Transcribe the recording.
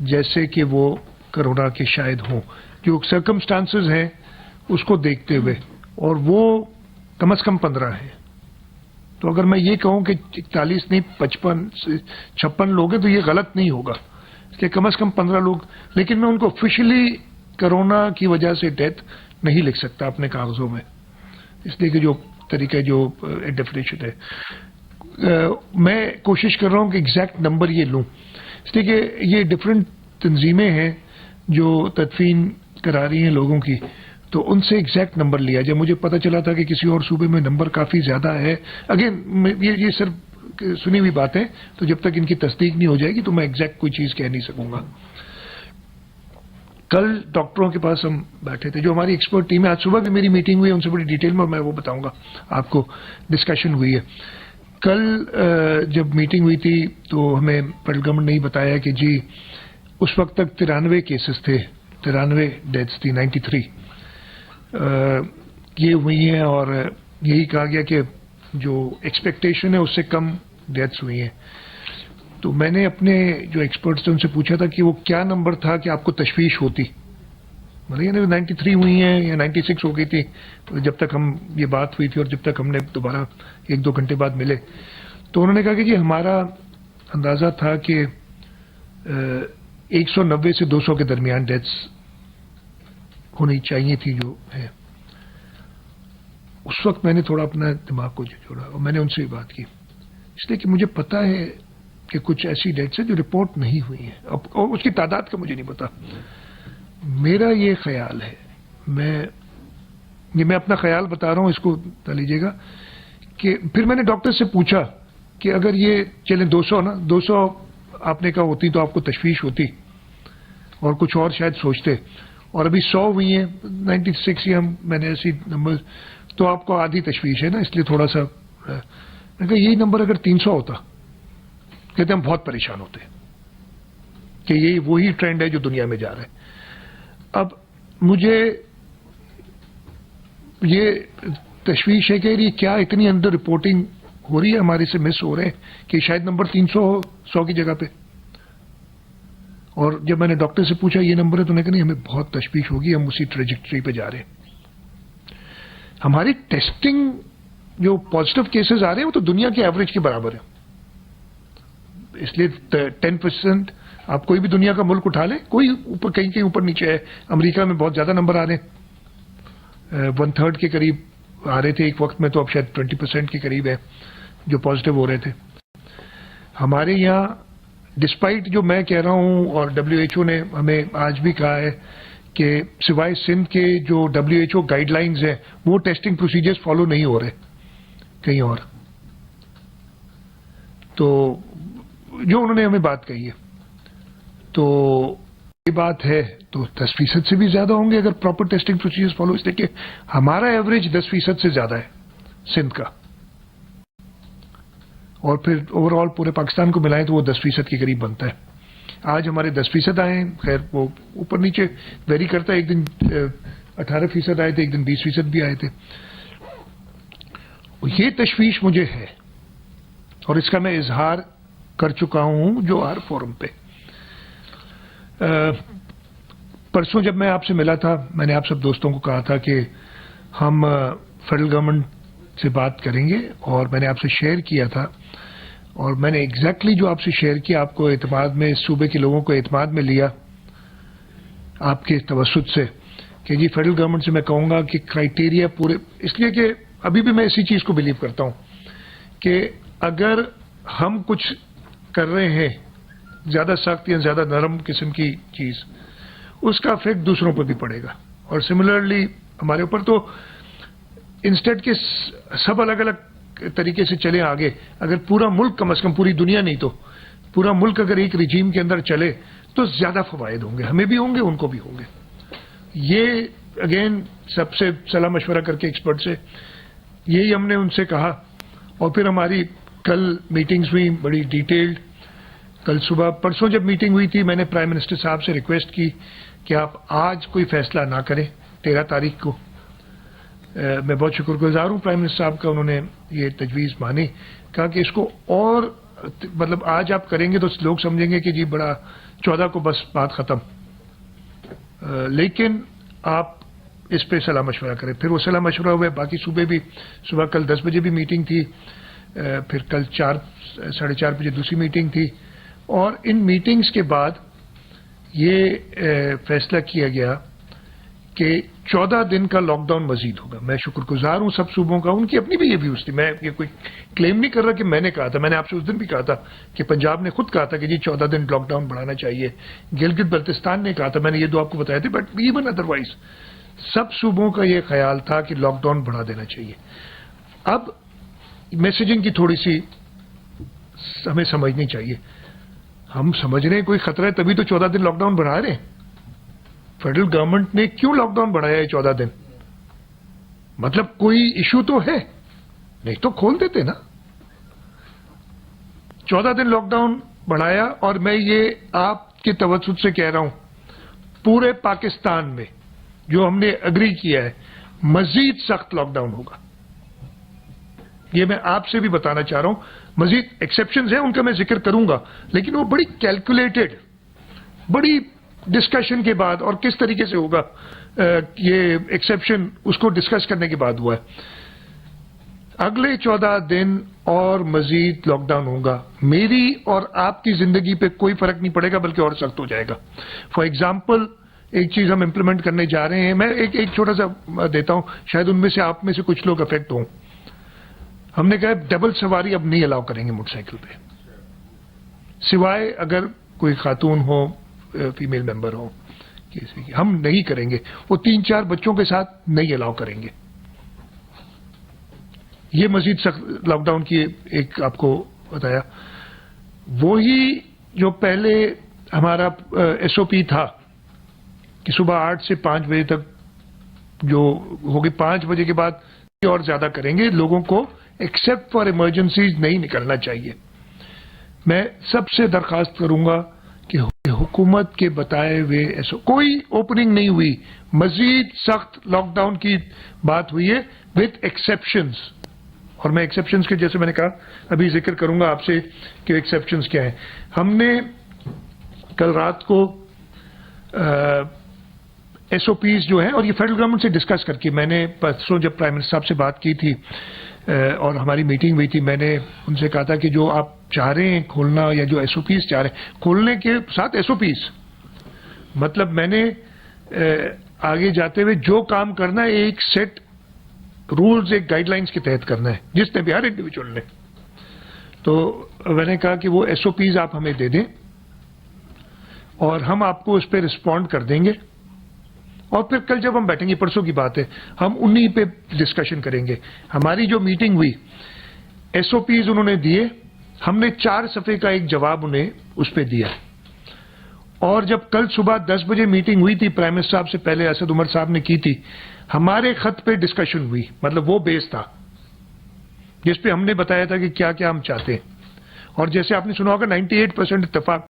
جیسے کہ وہ کرونا کے شاید ہوں. جو سرکمسٹانسز ہیں اس کو دیکھتے ہوئے, اور وہ کم از کم 15 ہیں. تو اگر میں یہ کہوں کہ 41 نہیں 55-56 لوگ ہیں تو یہ غلط نہیں ہوگا, اس لیے کم از کم 15 لوگ. لیکن میں ان کو آفیشلی کرونا کی وجہ سے ڈیتھ نہیں لکھ سکتا اپنے کاغذوں میں, اس لیے کہ جو طریقہ جو ڈیفینیشن ہے, میں کوشش کر رہا ہوں کہ ایگزیکٹ نمبر یہ لوں, اس لیے کہ یہ ڈفرینٹ تنظیمیں ہیں جو تدفین کرا رہی ہیں لوگوں کی, تو ان سے ایگزیکٹ نمبر لیا. جب مجھے پتہ چلا تھا کہ کسی اور صوبے میں نمبر کافی زیادہ ہے, اگین یہ صرف سنی ہوئی بات ہے, تو جب تک ان کی تصدیق نہیں ہو جائے گی تو میں ایگزیکٹ کوئی چیز کہہ نہیں سکوں گا. کل ڈاکٹروں کے پاس ہم بیٹھے تھے, جو ہماری ایکسپرٹ ٹیم ہے. آج صبح بھی میری میٹنگ ہوئی ہے ان سے, بڑی ڈیٹیل میں وہ بتاؤں گا آپ کو, ڈسکشن ہوئی ہے. کل جب میٹنگ ہوئی تھی تو ہمیں فیڈرل گورنمنٹ نے ہی بتایا کہ جی اس وقت تک 93 کیسز تھے, 93 ڈیتھس تھی, 93 یہ ہوئی ہیں, اور یہی کہا گیا کہ جو ایکسپیکٹیشن ہے اس سے کم ڈیتھس ہوئی ہیں. تو میں نے اپنے جو ایکسپرٹس تھے ان سے پوچھا تھا کہ وہ کیا نمبر تھا کہ آپ کو تشویش ہوتی, مطلب 93 ہوئی ہیں یا 96 ہو گئی تھی جب تک ہم یہ بات ہوئی تھی, اور جب تک ہم نے دوبارہ 1-2 گھنٹے بعد ملے. تو انہوں نے کہا کہ جی ہمارا اندازہ تھا کہ 190 سے 200 کے درمیان ڈیتھس ہونی چاہیے تھی جو ہے. اس وقت میں نے تھوڑا اپنا دماغ کو جوڑا اور میں نے ان سے بھی بات کی, اس لیے کہ مجھے پتا ہے کہ کچھ ایسی ڈیتھس ہیں جو رپورٹ نہیں ہوئی ہیں, اور اس کی تعداد کا مجھے نہیں پتا. میرا یہ خیال ہے, میں اپنا خیال بتا رہا ہوں, اس کو نہ لیجیے گا, کہ پھر میں نے ڈاکٹر سے پوچھا کہ اگر یہ چلیں 200 نا, 200 آپ نے کہا ہوتی تو آپ کو تشویش ہوتی اور کچھ اور شاید سوچتے, اور ابھی 100 ہوئی ہیں 96 یا میں نے ایسی نمبر, تو آپ کو آدھی تشویش ہے نا, اس لیے تھوڑا سا. میں کہا یہی نمبر اگر 300 ہوتا کہتے ہم بہت پریشان ہوتے کہ یہی وہی ٹرینڈ ہے جو دنیا میں جا رہا ہے. اب مجھے یہ تشویش ہے کہ یہ کیا اتنی انڈر رپورٹنگ ہو رہی ہے, ہمارے سے مس ہو رہے ہیں کہ شاید نمبر 300 ہو 100 کی جگہ پہ. اور جب میں نے ڈاکٹر سے پوچھا یہ نمبر ہے تو انہوں نے کہا نہیں ہمیں بہت تشویش ہوگی, ہم اسی ٹریجیکٹری پہ جا رہے ہیں. ہماری ٹیسٹنگ جو پازیٹیو کیسز آ رہے ہیں وہ تو دنیا کے ایوریج کے برابر ہے, اس لیے 10% آپ کوئی بھی دنیا کا ملک اٹھا لیں, کوئی اوپر کہیں اوپر نیچے ہے. امریکہ میں بہت زیادہ نمبر آ رہے ہیں, 1/3 کے قریب آ رہے تھے ایک وقت میں, تو اب شاید 20% کے قریب ہے جو پازیٹیو ہو رہے تھے. ہمارے یہاں ڈسپائٹ جو میں کہہ رہا ہوں, اور WHO نے ہمیں آج بھی کہا ہے کہ سوائے سندھ کے جو WHO گائیڈ لائنز ہیں وہ ٹیسٹنگ پروسیجرز فالو نہیں ہو رہے کہیں اور. تو جو انہوں نے ہمیں بات کہی ہے تو یہ بات ہے, تو 10% سے بھی زیادہ ہوں گے اگر پراپر ٹیسٹنگ پروسیجرز فالو, اس لیے کہ ہمارا ایوریج 10% سے زیادہ ہے سندھ کا, اور پھر اوور آل پورے پاکستان کو ملائیں تو وہ 10% کے قریب بنتا ہے. آج ہمارے 10% آئے ہیں, خیر وہ اوپر نیچے ویری کرتا ہے, ایک دن 18% آئے تھے, ایک دن 20% بھی آئے تھے. یہ تشویش مجھے ہے اور اس کا میں اظہار کر چکا ہوں جو ہر فورم پہ. پرسوں جب میں آپ سے ملا تھا میں نے آپ سب دوستوں کو کہا تھا کہ ہم فیڈرل گورنمنٹ سے بات کریں گے, اور میں نے آپ سے شیئر کیا تھا, اور میں نے ایگزیکٹلی جو آپ سے شیئر کیا آپ کو اعتماد میں, اس صوبے کے لوگوں کو اعتماد میں لیا آپ کے توسط سے کہ جی فیڈرل گورنمنٹ سے میں کہوں گا کہ کرائیٹیریا پورے, اس لیے کہ ابھی بھی میں اسی چیز کو بلیو کرتا ہوں کہ اگر ہم کچھ کر رہے ہیں زیادہ سخت یا زیادہ نرم قسم کی چیز, اس کا افیکٹ دوسروں پر بھی پڑے گا. اور سملرلی ہمارے اوپر, تو انسٹیٹ کے سب الگ الگ طریقے سے چلے آگے, اگر پورا ملک کم از کم, پوری دنیا نہیں تو پورا ملک اگر ایک رجیم کے اندر چلے تو زیادہ فوائد ہوں گے, ہمیں بھی ہوں گے ان کو بھی ہوں گے. یہ اگین سب سے صلاح مشورہ کر کے ایکسپرٹ سے یہی ہم نے ان سے کہا. اور پھر ہماری کل میٹنگز ہوئی بڑی ڈیٹیلڈ. کل صبح پرسوں جب میٹنگ ہوئی تھی میں نے پرائم منسٹر صاحب سے ریکویسٹ کی کہ آپ آج کوئی فیصلہ نہ کریں 13 تاریخ کو. میں بہت شکر گزار ہوں پرائم منسٹر صاحب کا, انہوں نے یہ تجویز مانی, کہا کہ اس کو اور مطلب آج آپ کریں گے تو لوگ سمجھیں گے کہ جی بڑا 14 کو بس بات ختم. لیکن آپ اس پہ صلاح مشورہ کریں. پھر وہ صلاح مشورہ ہوئے, باقی صوبے بھی صبح کل 10 بجے بھی میٹنگ تھی, پھر کل 4:30 بجے دوسری میٹنگ تھی, اور ان میٹنگز کے بعد یہ فیصلہ کیا گیا کہ 14 دن کا لاک ڈاؤن مزید ہوگا. میں شکر گزار ہوں سب صوبوں کا, ان کی اپنی بھی یہ ویوز تھی. میں یہ کوئی کلیم نہیں کر رہا کہ میں نے کہا تھا, میں نے آپ سے اس دن بھی کہا تھا کہ پنجاب نے خود کہا تھا کہ جی 14 دن لاک ڈاؤن بڑھانا چاہیے, گلگت بلتستان نے کہا تھا, میں نے یہ دو آپ کو بتایا تھے, بٹ ایون ادروائز سب صوبوں کا یہ خیال تھا کہ لاک ڈاؤن بڑھا دینا چاہیے. اب میسیجنگ کی تھوڑی سی ہمیں سمجھنی چاہیے. ہم سمجھ رہے ہیں کوئی خطرہ ہے تبھی تو 14 دن لاک ڈاؤن بڑھا رہے ہیں. فیڈرل گورنمنٹ نے کیوں لاک ڈاؤن بڑھایا ہے 14 دن؟ مطلب کوئی ایشو تو ہے, نہیں تو کھول دیتے نا. 14 دن لاک ڈاؤن بڑھایا, اور میں یہ آپ کے توسط سے کہہ رہا ہوں پورے پاکستان میں جو ہم نے اگری کیا ہے مزید سخت لاک ڈاؤن ہوگا. یہ میں آپ سے بھی بتانا چاہ رہا ہوں. مزید ایکسیپشنز ہیں, ان کا میں ذکر کروں گا, لیکن وہ بڑی کیلکولیٹڈ, بڑی ڈسکشن کے بعد, اور کس طریقے سے ہوگا یہ ایکسیپشن اس کو ڈسکس کرنے کے بعد ہوا ہے. اگلے 14 دن اور مزید لاک ڈاؤن ہوگا. میری اور آپ کی زندگی پہ کوئی فرق نہیں پڑے گا, بلکہ اور سخت ہو جائے گا. فار ایگزامپل ایک چیز ہم امپلیمنٹ کرنے جا رہے ہیں, میں ایک چھوٹا سا دیتا ہوں, شاید ان میں سے آپ میں سے کچھ لوگ افیکٹ ہوں. ہم نے کہا ڈبل سواری اب نہیں الاؤ کریں گے موٹر سائیکل پہ, سوائے اگر کوئی خاتون ہو, فیمیل ممبر ہو کسی کی, ہم نہیں کریں گے. وہ 3-4 بچوں کے ساتھ نہیں الاؤ کریں گے. یہ مزید سخت لاک ڈاؤن کی ایک آپ کو بتایا. وہی جو پہلے ہمارا ایس او پی تھا کہ صبح 8 سے 5 بجے تک جو ہوگی, 5 بجے کے بعد اور زیادہ کریں گے. لوگوں کو ایکسیپٹ فار ایمرجنسیز نہیں نکلنا چاہیے. میں سب سے درخواست کروں گا کہ حکومت کے بتائے ہوئے کوئی اوپننگ نہیں ہوئی, مزید سخت لاک ڈاؤن کی بات ہوئی ہے وتھ ایکسیپشنز. اور میں ایکسیپشنز کے جیسے میں نے کہا ابھی ذکر کروں گا آپ سے کہ ایکسیپشنز کیا ہیں. ہم نے کل رات کو ایس او پیز جو ہیں, اور یہ فیڈرل گورنمنٹ سے ڈسکس کر کے, میں نے پرسوں جب پرائم منسٹر صاحب سے بات کی تھی اور ہماری میٹنگ ہوئی تھی, میں نے ان سے کہا تھا کہ جو آپ چاہ رہے ہیں کھولنا, یا جو ایس او پیز چاہ رہے ہیں کھولنے کے ساتھ ایس او پیز, مطلب میں نے آگے جاتے ہوئے جو کام کرنا ہے ایک سیٹ رولز, ایک گائیڈ لائنز کے تحت کرنا ہے, جس نے بھی, ہر انڈیویجول نے. تو میں نے کہا کہ وہ ایس او پیز آپ ہمیں دے دیں اور ہم آپ کو اس پہ رسپونڈ کر دیں گے, اور پھر کل جب ہم بیٹھیں گے, پرسوں کی بات ہے, ہم انہی پہ ڈسکشن کریں گے. ہماری جو میٹنگ ہوئی ایس او پیز انہوں نے دیے, ہم نے 4 صفحے کا ایک جواب انہیں اس پہ دیا. اور جب کل صبح 10 بجے میٹنگ ہوئی تھی, پرائم منسٹر صاحب سے پہلے اسد عمر صاحب نے کی تھی, ہمارے خط پہ ڈسکشن ہوئی. مطلب وہ بیس تھا جس پہ ہم نے بتایا تھا کہ کیا کیا ہم چاہتے ہیں, اور جیسے آپ نے سنا ہوگا 98% اتفاق